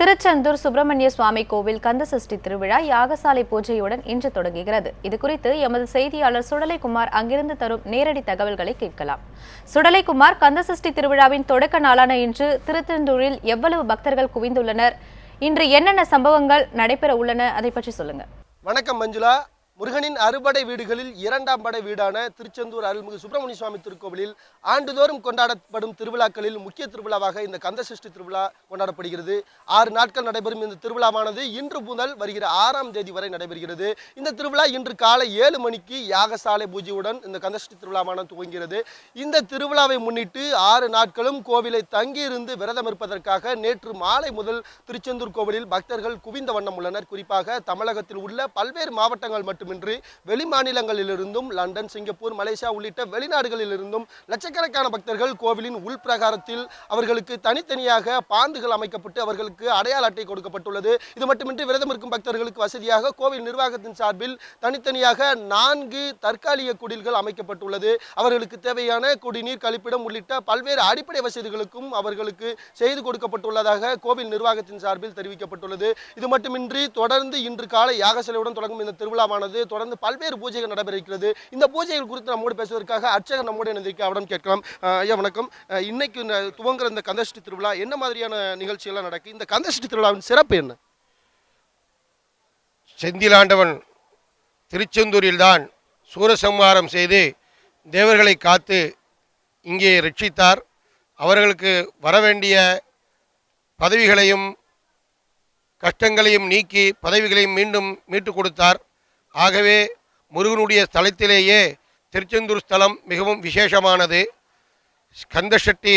திருச்செந்தூர் சுப்பிரமணிய சுவாமி கோவில் கந்தசஷ்டி திருவிழா யாகசாலை பூஜையுடன் இன்று தொடங்குகிறது. இதுகுறித்து எமது செய்தியாளர் சுடலைக்குமார் அங்கிருந்து தரும் நேரடி தகவல்களை கேட்கலாம். சுடலைக்குமார், கந்தசஷ்டி திருவிழாவின் தொடக்க நாளான இன்று திருச்செந்தூரில் எவ்வளவு பக்தர்கள் குவிந்துள்ளனர், இன்று என்னென்ன சம்பவங்கள் நடைபெற உள்ளன, அதை பற்றி சொல்லுங்க. வணக்கம் மஞ்சுளா. முருகனின் அறுபடை வீடுகளில் இரண்டாம் படை வீடான திருச்செந்தூர் அருள்மிகு சுப்பிரமணிய சுவாமி திருக்கோவிலில் ஆண்டுதோறும் கொண்டாடப்படும் திருவிழாக்களில் முக்கிய திருவிழாவாக இந்த கந்தசஷ்டி திருவிழா கொண்டாடப்படுகிறது. 6 நாட்கள் நடைபெறும் இந்த திருவிழாவானது இன்று முதல் வருகிற 6ஆம் தேதி வரை நடைபெறுகிறது. இந்த திருவிழா இன்று காலை 7 மணிக்கு யாகசாலை பூஜையுடன் இந்த கந்தசஷ்டி திருவிழாவானது துவங்குகிறது. இந்த திருவிழாவை முன்னிட்டு 6 நாட்களும் கோவிலை தங்கியிருந்து விரதம் இருப்பதற்காக நேற்று மாலை முதல் திருச்செந்தூர் கோவிலில் பக்தர்கள் குவிந்த வண்ணம் உள்ளனர். குறிப்பாக தமிழகத்தில் உள்ள பல்வேறு மாவட்டங்கள் மட்டுமின்றி வெளி மாநிலங்களிலிருந்தும் லண்டன், சிங்கப்பூர், மலேசியா உள்ளிட்ட வெளிநாடுகளிலிருந்தும் லட்சக்கணக்கான பக்தர்கள் கோவிலின் உள்பிரகாரத்தில் அவர்களுக்கு தனித்தனியாக பாந்துகள் அமைக்கப்பட்டு அவர்களுக்கு அடையாள அட்டை கொடுக்கப்பட்டுள்ளது. இது மட்டுமின்றி விரதம் இருக்கும் பக்தர்களுக்கு வசதியாக கோவில் நிர்வாகத்தின் சார்பில் தனித்தனியாக 4 தற்காலிக குடில்கள் அமைக்கப்பட்டுள்ளது. அவர்களுக்கு தேவையான குடிநீர், கழிப்பிடம் உள்ளிட்ட பல்வேறு அடிப்படை வசதிகளுக்கும் அவர்களுக்கு செய்து கொடுக்கப்பட்டுள்ளதாக கோவில் நிர்வாகத்தின் சார்பில் தெரிவிக்கப்பட்டுள்ளது. இது மட்டுமின்றி தொடர்ந்து இன்று காலை யாகசாலையுடன் தொடங்கும் இந்த திருவிழாவானது தொடர்ந்து பல்வேறு பூஜைகள் நடைபெற இருக்கிறது. இந்த பூஜைகள் குறித்து நம்மோடு பேசுவதற்காக அர்ச்சகர் நம்மோடு இணைந்திருக்க அவரிடம் கேட்கலாம். ஐயா வணக்கம். இன்னைக்கு துவங்குற இந்த கந்தசஷ்டி திருவிழா என்ன மாதிரியான நிகழ்ச்சிகள்லாம் நடக்கு? இந்த கந்தசஷ்டி திருவிழாவின் சிறப்பு என்ன? செந்திலாண்டவன் திருச்செந்தூரில்தான் சூரசம்ஹாரம் செய்து தேவர்களை காத்து இங்கே ரட்சித்தார். அவர்களுக்கு வரவேண்டிய பதவிகளையும் கஷ்டங்களையும் நீக்கி பதவிகளையும் மீண்டும் மீட்டுக் கொடுத்தார். ஆகவே முருகனுடைய ஸ்தலத்திலேயே திருச்செந்தூர் ஸ்தலம் மிகவும் விசேஷமானது. கந்தசஷ்டி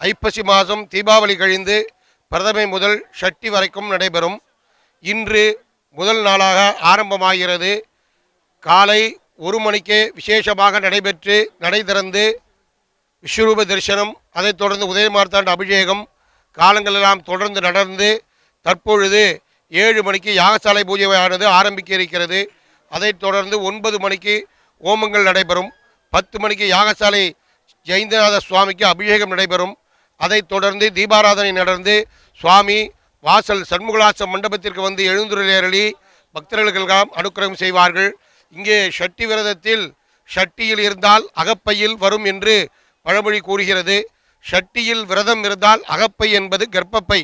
ஐப்பசி மாதம் தீபாவளி கழிந்து பிரதமை முதல் சஷ்டி வரைக்கும் நடைபெறும். இன்று முதல் நாளாக ஆரம்பமாகிறது. காலை 1 மணிக்கே விசேஷமாக நடைபெற்று நடை திறந்து விஸ்வரூப தரிசனம், அதைத் தொடர்ந்து உதயமார்த்தாண்ட அபிஷேகம் காலங்களெல்லாம் தொடர்ந்து நடந்து தற்பொழுது 7 மணிக்கு யாகசாலை பூஜையானது ஆரம்பிக்க இருக்கிறது. அதைத் தொடர்ந்து 9 மணிக்கு ஓமங்கள் நடைபெறும். 10 மணிக்கு யாகசாலை ஜெயந்தநாத சுவாமிக்கு அபிஷேகம் நடைபெறும். அதைத் தொடர்ந்து தீபாராதனை நடந்து சுவாமி வாசல் சண்முகலாச மண்டபத்திற்கு வந்து எழுந்துருளி பக்தர்களுக்கெல்லாம் அனுக்கிரகம் செய்வார்கள். இங்கே ஷட்டி விரதத்தில் ஷட்டியில் இருந்தால் அகப்பையில் வரும் என்று பழமொழி கூறுகிறது. ஷட்டியில் விரதம் இருந்தால் அகப்பை என்பது கர்ப்பப்பை,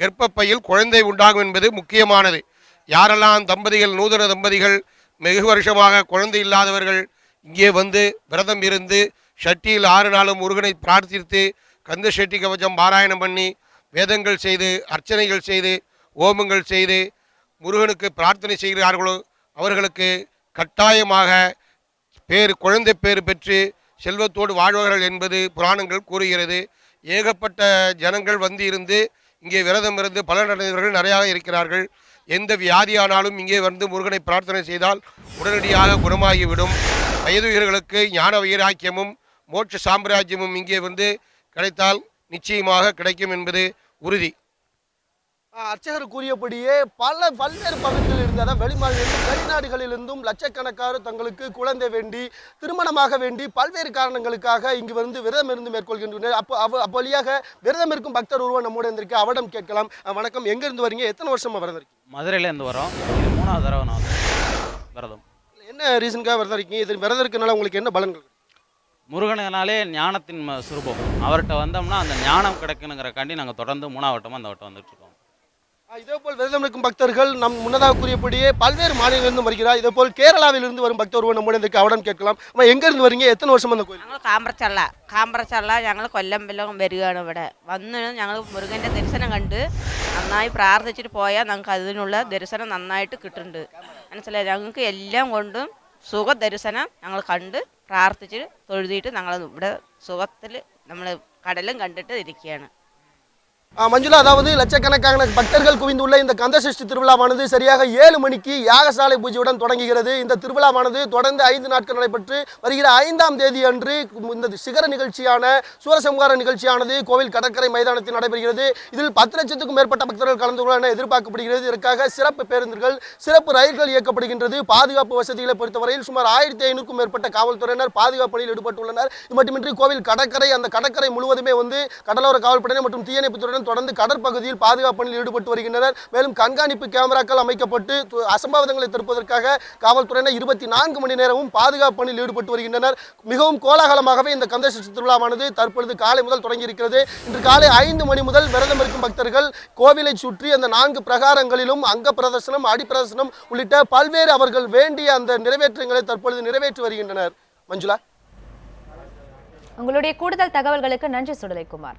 கர்ப்பப்பையில் குழந்தை உண்டாகும் என்பது முக்கியமானது. யாரெல்லாம் தம்பதிகள், நூதன தம்பதிகள், வெகு வருஷமாக குழந்தை இல்லாதவர்கள் இங்கே வந்து விரதம் இருந்து ஷட்டியில் 6 நாளும் முருகனை பிரார்த்தித்து கந்தசஷ்டி கவசம் பாராயணம் பண்ணி வேதங்கள் செய்து அர்ச்சனைகள் செய்து ஓமங்கள் செய்து முருகனுக்கு பிரார்த்தனை செய்கிறார்களோ அவர்களுக்கு கட்டாயமாக குழந்தை பேறு பெற்று செல்வத்தோடு வாழ்வார்கள் என்பது புராணங்கள் கூறுகிறது. ஏகப்பட்ட ஜனங்கள் வந்து இருந்து இங்கே விரதம் இருந்து பலனடைந்தவர்கள் நிறையாக இருக்கிறார்கள். எந்த வியாதியானாலும் இங்கே வந்து முருகனை பிரார்த்தனை செய்தால் உடனடியாக குணமாகிவிடும். வயதுகளுக்கு ஞான வைராக்கியமும் மோட்ச சாம்ராஜ்யமும் இங்கே வந்து கிடைத்தால் நிச்சயமாக கிடைக்கும் என்பது உறுதி. அர்ச்சகர் கூறியபடியே பல்வேறு பகுதிகளில் இருந்து, அதாவது வெளிநாடுகளிலிருந்தும் லட்சக்கணக்கான தங்களுக்கு குழந்தை வேண்டி, திருமணமாக வேண்டி பல்வேறு காரணங்களுக்காக இங்கு வந்து விரதம் இருந்து மேற்கொள்கின்றனர். வழியாக விரதம் இருக்கும் பக்தர் ஒருவர் நம்மோட இருந்திருக்கு, அவரிடம் கேட்கலாம். வணக்கம், எங்க இருந்து வரீங்க? எத்தனை வருஷமா விரதம் இருக்கீங்க? மதுரையிலேருந்து வரோம். இது 3ஆவது தடவை நான் விரதம். என்ன ரீசனுக்காக விரதம் இருக்கீங்க? இது விரதம் இருக்கனால உங்களுக்கு என்ன பலன்கள்? முருகனாலே ஞானத்தின் சுரூபம். அவர்கிட்ட வந்தோம்னா அந்த ஞானம் கிடைக்கணுங்கிறக்காண்டி நாங்கள் தொடர்ந்து 3ஆவது வட்டமாக அந்த வட்டம் வந்துட்டு இருக்கோம். இதேபோல் விரதம் இருக்கும் பக்தர்கள் நம் முன்னதாக கூறியபடியே பல்வேறு மாநிலங்களிலிருந்து வருகிறார். இதேபோல் கேரளாவிலிருந்து வரும் பக்தர் ஒருவர் நம்முடைய இந்த அவடம் கேட்கலாம். எங்க இருந்து வரீங்க? எத்தனை வருஷம் அந்த கோயில்? ഞങ്ങൾ കാമ്പ്രച്ചള്ള ഞങ്ങൾ കൊല്ലം വരികയാണ്. ഇവിടെ വന്ന് ഞങ്ങൾ മുരുകൻ്റെ ദർശനം കണ്ട് നന്നായി പ്രാർത്ഥിച്ചിട്ട് പോയാൽ ഞങ്ങൾക്ക് അതിനുള്ള ദർശനം നന്നായിട്ട് കിട്ടുന്നുണ്ട്. മനസ്സിലായി? ഞങ്ങൾക്ക് എല്ലാം കൊണ്ടും സുഖ ദർശനം ഞങ്ങൾ കണ്ട് പ്രാർത്ഥിച്ച് തൊഴുതിയിട്ട് ഞങ്ങൾ ഇവിടെ സുഖത്തിൽ നമ്മൾ കടലും കണ്ടിട്ട് ഇരിക്കുകയാണ്. மஞ்சுளா, அதாவது லட்சக்கணக்கான பக்தர்கள் குவிந்துள்ள இந்த கந்தசஷ்டி திருவிழாவானது சரியாக 7 மணிக்கு யாகசாலை பூஜையுடன் தொடங்குகிறது. இந்த திருவிழாவானது தொடர்ந்து 5 நாட்கள் நடைபெற்று வருகிற 5ஆம் தேதி அன்று இந்த சிகர நிகழ்ச்சியான சூரசம்ஹார நிகழ்ச்சியானது கோவில் கடற்கரை மைதானத்தில் நடைபெறுகிறது. இதில் 10 லட்சத்துக்கும் மேற்பட்ட பக்தர்கள் கலந்து கொள்ள என எதிர்பார்க்கப்படுகிறது. இதற்காக சிறப்பு பேருந்துகள், சிறப்பு ரயில்கள் இயக்கப்படுகின்றது. பாதுகாப்பு வசதிகளை பொறுத்தவரையில் சுமார் 1500க்கும் மேற்பட்ட காவல்துறையினர் பாதுகாப்பு பணியில் ஈடுபட்டுள்ளனர். இது மட்டுமின்றி கோவில் கடற்கரை, அந்த கடற்கரை முழுவதுமே வந்து கடலோர காவல்படையினர் மற்றும் தீயணைப்புத்துறையினர் காவல்துறையினர் தொடர்ந்து கடற்பகுதியில் பாதுகாப்பு பணியில் ஈடுபட்டு வருகின்றனர். மேலும் கண்காணிப்பு கேமராக்கள் அமைக்கப்பட்டு அசம்பாவிதங்களை தடுப்பதற்காக காவல்துறையினர் 24 மணி நேரமும் பாதுகாப்பு பணியில் ஈடுபட்டு வருகின்றனர். மிகவும் கோலாகலமாகவே இந்த கந்தசஷ்டி திருவிழாவானது தற்பொழுது காலை முதல் தொடங்கி இருக்கிறது. இன்று காலை 5 மணி முதல் விரதம் இருக்கும் பக்தர்கள் கோவிலை சுற்றி அந்த 4 பிரகாரங்களிலும் அங்க பிரதர்சனம், அடி பிரதர்சனம் உள்ளிட்ட பல்வேறு அவர்கள் வேண்டிய அந்த நிறைவேற்றங்களை தற்பொழுது நிறைவேற்றி வருகின்றனர். மஞ்சுளா, உங்களுடைய கூடுதல் தகவல்களுக்கு நன்றி சுடலைக்குமார்.